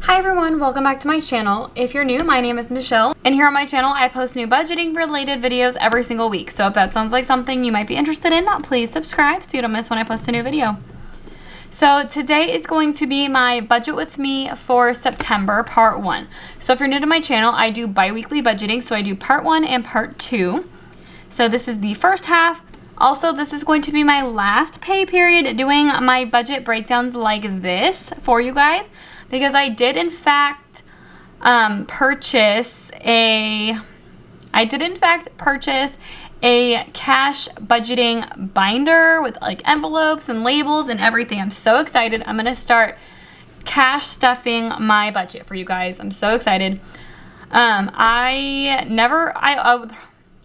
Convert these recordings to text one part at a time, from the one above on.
Hi everyone, welcome back to my channel. If you're new, my name is Michelle, and here on my channel I post new budgeting related videos every single week. So if that sounds like something you might be interested in, please subscribe so you don't miss when I post a new video. So today is going to be my budget with me for September part 1. So if you're new to my channel, I do bi-weekly budgeting, so I do part 1 and part 2. So this is the first half. Also, this is going to be my last pay period doing my budget breakdowns like this for you guys, because I did in fact purchase a cash budgeting binder with like envelopes and labels and everything. I'm so excited. I'm gonna start cash stuffing my budget for you guys. I'm so excited.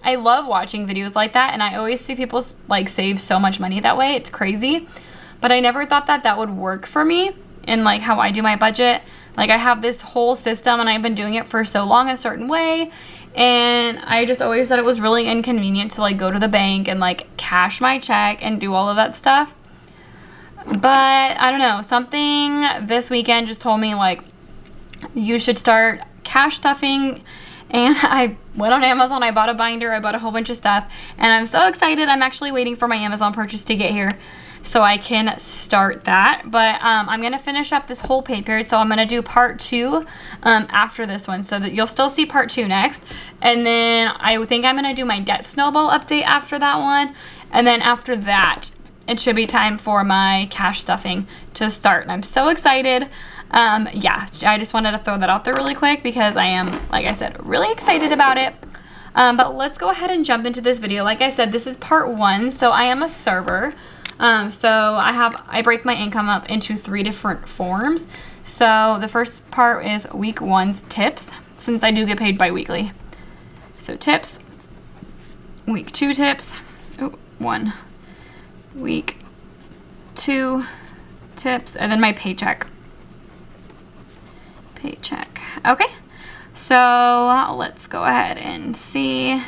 I love watching videos like that, and I always see people like save so much money that way. It's crazy, but I never thought that would work for me in like how I do my budget. Like I have this whole system and I've been doing it for so long a certain way, and I just always thought it was really inconvenient to like go to the bank and like cash my check and do all of that stuff. But I don't know, something this weekend just told me like you should start cash stuffing. And I went on Amazon, I bought a binder, I bought a whole bunch of stuff, and I'm so excited. I'm actually waiting for my Amazon purchase to get here so I can start that. But I'm going to finish up this whole pay period, so I'm going to do part 2 after this one, so that you'll still see part 2 next. And then I think I'm going to do my debt snowball update after that one. And then after that, it should be time for my cash stuffing to start. And I'm so excited. Yeah, I just wanted to throw that out there really quick because I am, like I said, really excited about it. But let's go ahead and jump into this video. Like I said, this is part 1, so I am a server. So I break my income up into 3 different forms. So the first part is week 1's tips, since I do get paid bi-weekly. So tips, week 2 tips, week 2 tips, and then my paycheck. Okay, so let's go ahead and see.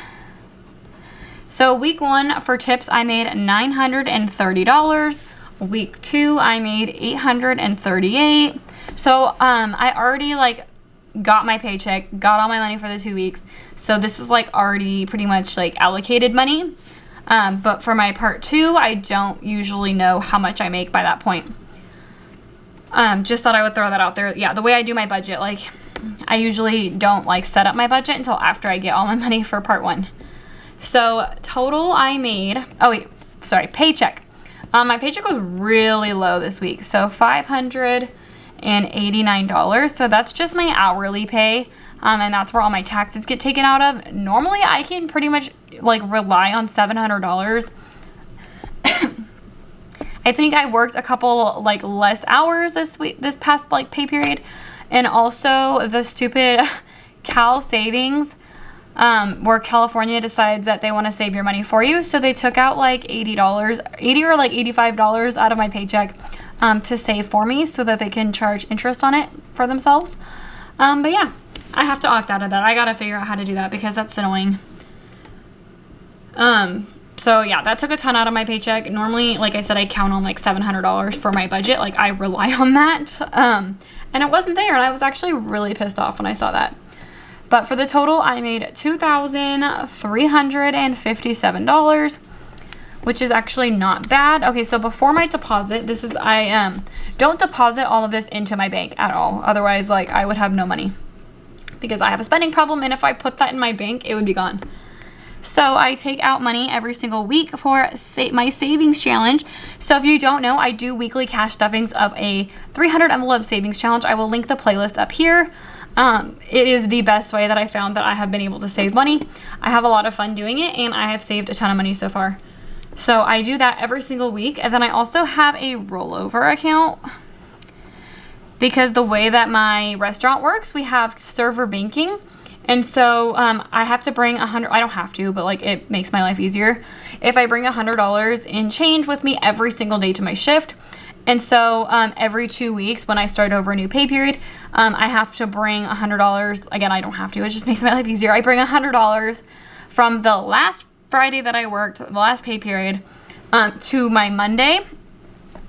So week 1 for tips, I made $930. Week 2, I made $838. So I already like got my paycheck, got all my money for the 2 weeks. So this is like already pretty much like allocated money. But for my part 2, I don't usually know how much I make by that point. Just thought I would throw that out there. Yeah, the way I do my budget, like I usually don't like set up my budget until after I get all my money for part 1. So total I made, paycheck. My paycheck was really low this week. So $589. So that's just my hourly pay. And that's where all my taxes get taken out of. Normally I can pretty much like rely on $700. I think I worked a couple like less hours this past like pay period, and also the stupid Cal savings, where California decides that they want to save your money for you, so they took out like $80 or like $85 out of my paycheck to save for me, so that they can charge interest on it for themselves. But yeah, I have to opt out of that. I gotta figure out how to do that because that's annoying. So yeah, that took a ton out of my paycheck. Normally, like I said, I count on like $700 for my budget. Like I rely on that. And it wasn't there, and I was actually really pissed off when I saw that. But for the total, I made $2,357, which is actually not bad. Okay, so before my deposit, I don't deposit all of this into my bank at all. Otherwise, like I would have no money because I have a spending problem, and if I put that in my bank, it would be gone. So I take out money every single week for my savings challenge. So if you don't know, I do weekly cash stuffings of a 300 envelope savings challenge. I will link the playlist up here. It is the best way that I found that I have been able to save money. I have a lot of fun doing it, and I have saved a ton of money so far. So I do that every single week. And then I also have a rollover account, because the way that my restaurant works, we have server banking. And so I have to bring I don't have to, but like it makes my life easier if I bring $100 in change with me every single day to my shift. And so every 2 weeks when I start over a new pay period, I have to bring $100. Again, I don't have to, it just makes my life easier. I bring $100 from the last Friday that I worked, the last pay period, to my Monday.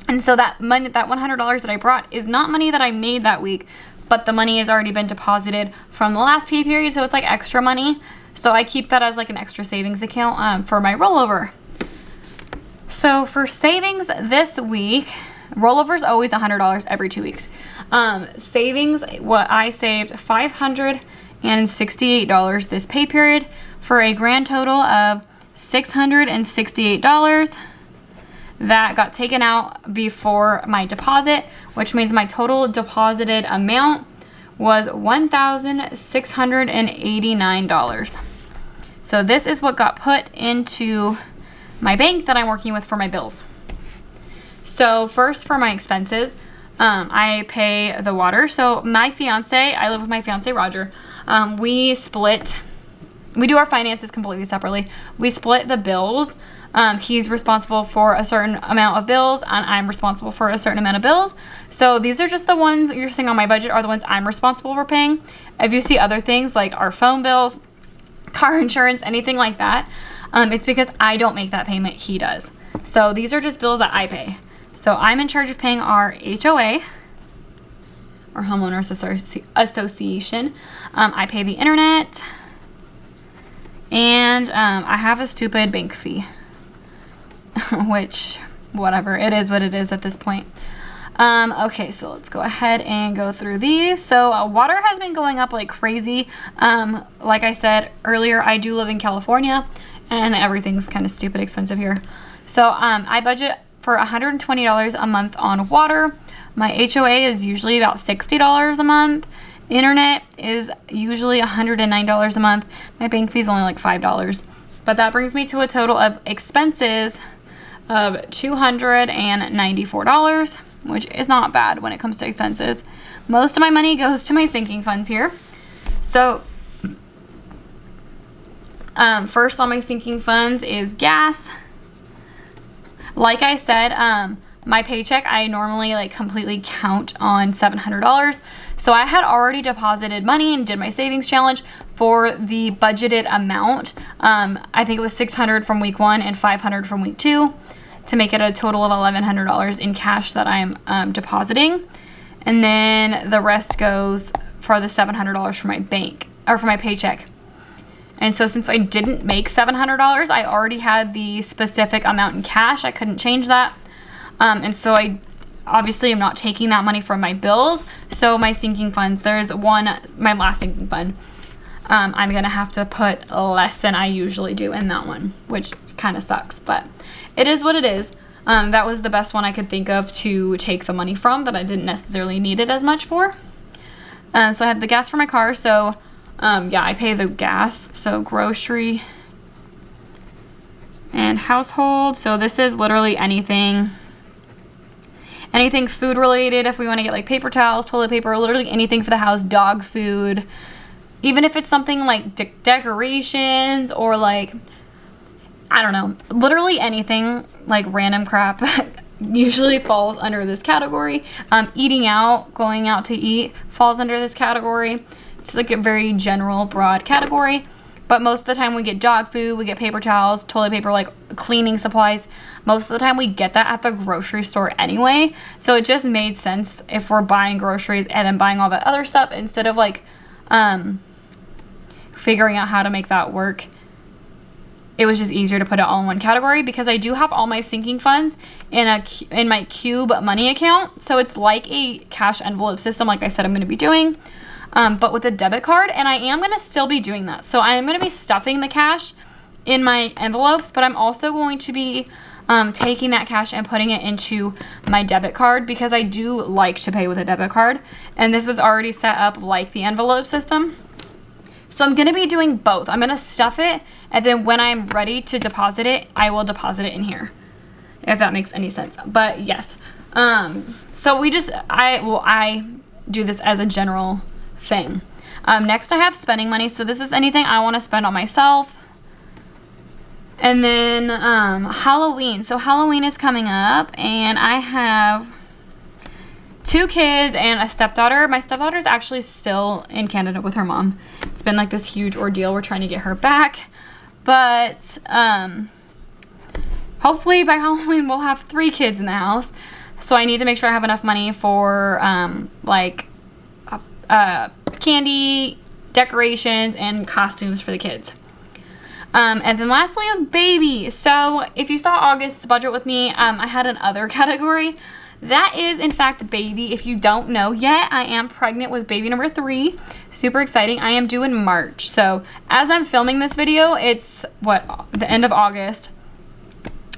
And so that money, that $100 that I brought is not money that I made that week, but the money has already been deposited from the last pay period, so it's like extra money. So I keep that as like an extra savings account for my rollover. So for savings this week, rollover is always $100 every 2 weeks. Savings, what I saved $568 this pay period for a grand total of $668. That got taken out before my deposit, which means my total deposited amount was $1,689. So this is what got put into my bank that I'm working with for my bills. So first, for my expenses, I pay the water. So my fiance, I live with my fiance Roger. We do our finances completely separately. We split the bills. He's responsible for a certain amount of bills, and I'm responsible for a certain amount of bills. So these are just the ones you're seeing on my budget are the ones I'm responsible for paying. If you see other things like our phone bills, car insurance, anything like that, it's because I don't make that payment, he does. So these are just bills that I pay. So I'm in charge of paying our HOA, or Homeowners Association. I pay the internet, and I have a stupid bank fee, which, whatever, it is what it is at this point. Okay, so let's go ahead and go through these. So water has been going up like crazy. Like I said earlier, I do live in California, and everything's kind of stupid expensive here. So I budget for $120 a month on water. My HOA is usually about $60 a month. Internet is usually $109 a month. My bank fee is only like $5. But that brings me to a total of expenses of $294, which is not bad when it comes to expenses. Most of my money goes to my sinking funds here. So first on my sinking funds is gas. Like I said, my paycheck, I normally like completely count on $700. So I had already deposited money and did my savings challenge for the budgeted amount. I think it was $600 from week 1 and $500 from week 2 to make it a total of $1,100 in cash that I'm depositing. And then the rest goes for the $700 for my bank, or for my paycheck. And so since I didn't make $700, I already had the specific amount in cash. I couldn't change that. And so I obviously am not taking that money from my bills. So my sinking funds, there's one, my last sinking fund, I'm going to have to put less than I usually do in that one, which kind of sucks, but it is what it is. That was the best one I could think of to take the money from that I didn't necessarily need it as much for. So I had the gas for my car. So yeah, I pay the gas. So grocery and household. So this is literally anything food related. If we want to get like paper towels, toilet paper, literally anything for the house, dog food, even if it's something like decorations or like, I don't know, literally anything like random crap usually falls under this category. Eating out, going out to eat falls under this category. It's like a very general, broad category. But most of the time we get dog food, we get paper towels, toilet paper, like cleaning supplies. Most of the time we get that at the grocery store anyway. So it just made sense if we're buying groceries and then buying all that other stuff instead of like figuring out how to make that work. It was just easier to put it all in one category because I do have all my sinking funds in my Cube money account. So it's like a cash envelope system, like I said I'm going to be doing, but with a debit card. And I am going to still be doing that. So I am going to be stuffing the cash in my envelopes, but I'm also going to be taking that cash and putting it into my debit card because I do like to pay with a debit card. And this is already set up like the envelope system. So I'm going to be doing both. I'm going to stuff it, and then when I'm ready to deposit it, I will deposit it in here, if that makes any sense. But yes, so I do this as a general thing. Next I have spending money. So this is anything I want to spend on myself. And then Halloween. So Halloween is coming up, and I have 2 kids and a stepdaughter. My stepdaughter is actually still in Canada with her mom. It's been like this huge ordeal. We're trying to get her back. But hopefully by Halloween we'll have 3 kids in the house. So I need to make sure I have enough money for like candy, decorations, and costumes for the kids. And then lastly is baby. So if you saw August's budget with me, I had an other category. That is in fact baby. If you don't know yet, I am pregnant with baby number 3. Super exciting. I am due in March. So as I'm filming this video, it's the end of August.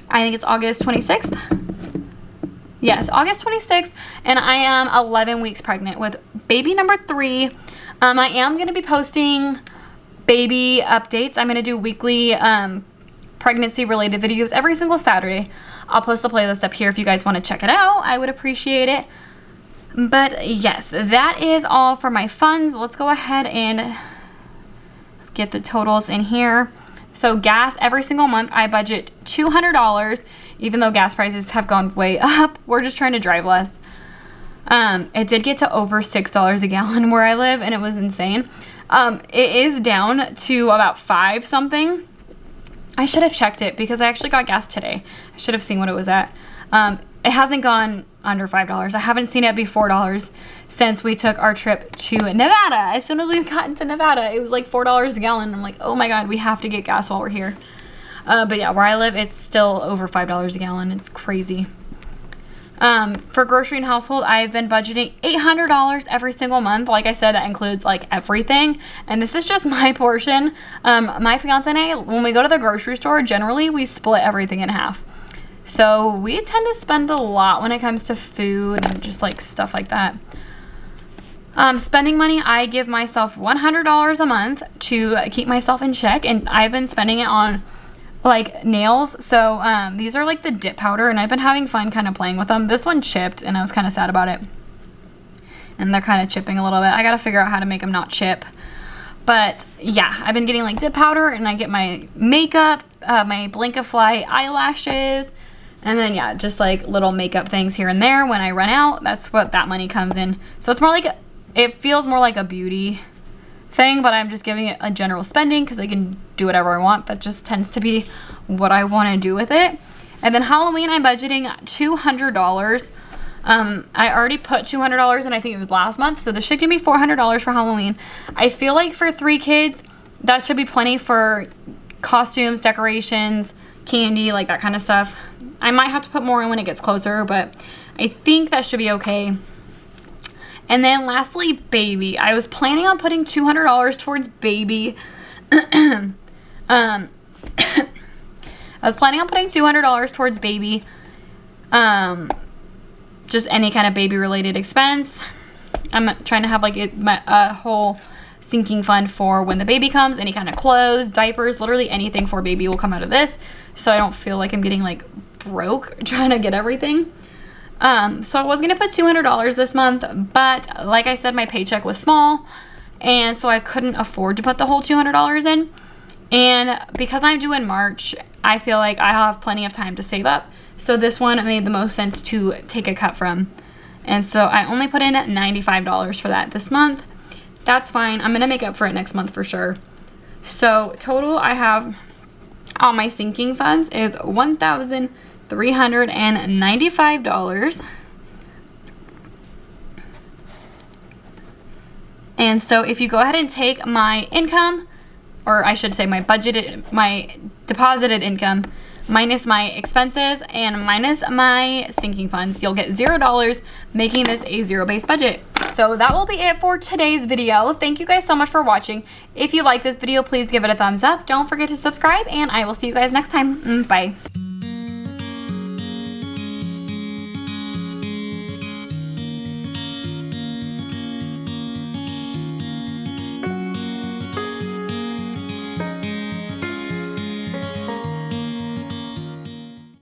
I think it's August 26th. Yes, August 26th, and I am 11 weeks pregnant with baby number 3. I am going to be posting baby updates. I'm going to do weekly pregnancy related videos every single Saturday. I'll post the playlist up here if you guys want to check it out. I would appreciate it. But yes, that is all for my funds. Let's go ahead and get the totals in here. So gas, every single month I budget $200, even though gas prices have gone way up. We're just trying to drive less. It did get to over $6 a gallon where I live, and it was insane. It is down to about 5 something. I should have checked it because I actually got gas today. I should have seen what it was at. It hasn't gone under $5. I haven't seen it be $4 since we took our trip to Nevada. As soon as we've gotten to Nevada, it was like $4 a gallon. I'm like, oh my God, we have to get gas while we're here. But yeah, where I live, it's still over $5 a gallon. It's crazy. For grocery and household, I've been budgeting $800 every single month. Like I said, that includes like everything. And this is just my portion. My fiance and I, when we go to the grocery store, generally we split everything in half. So we tend to spend a lot when it comes to food and just like stuff like that. Spending money, I give myself $100 a month to keep myself in check. And I've been spending it on like nails. So these are like the dip powder, and I've been having fun kind of playing with them. This one chipped and I was kind of sad about it, and they're kind of chipping a little bit. I gotta figure out how to make them not chip. But yeah, I've been getting like dip powder, and I get my makeup, my Blinkify eyelashes, and then yeah, just like little makeup things here and there when I run out. That's what that money comes in. So it's more like it feels more like a beauty thing, but I'm just giving it a general spending because I can do whatever I want. That just tends to be what I want to do with it. And then Halloween, I'm budgeting $200. I already put $200 in, I think it was last month, so this should give me $400 for Halloween. I feel like for 3 kids, that should be plenty for costumes, decorations, candy, like that kind of stuff. I might have to put more in when it gets closer, but I think that should be okay. And then lastly, baby. I was planning on putting $200 towards baby. I was planning on putting $200 towards baby. Just any kind of baby related expense. I'm trying to have like a whole sinking fund for when the baby comes. Any kind of clothes, diapers, literally anything for baby will come out of this. So I don't feel like I'm getting like broke trying to get everything. So I was going to put $200 this month, but like I said, my paycheck was small, and so I couldn't afford to put the whole $200 in. And because I'm due in March, I feel like I have plenty of time to save up. So this one made the most sense to take a cut from. And so I only put in $95 for that this month. That's fine. I'm going to make up for it next month for sure. So total I have on my sinking funds is $1,395. And so if you go ahead and take my income, or I should say my deposited income, minus my expenses and minus my sinking funds, you'll get $0, making this a zero-based budget. So that will be it for today's video. Thank you guys so much for watching. If you like this video, please give it a thumbs up. Don't forget to subscribe, and I will see you guys next time. Bye.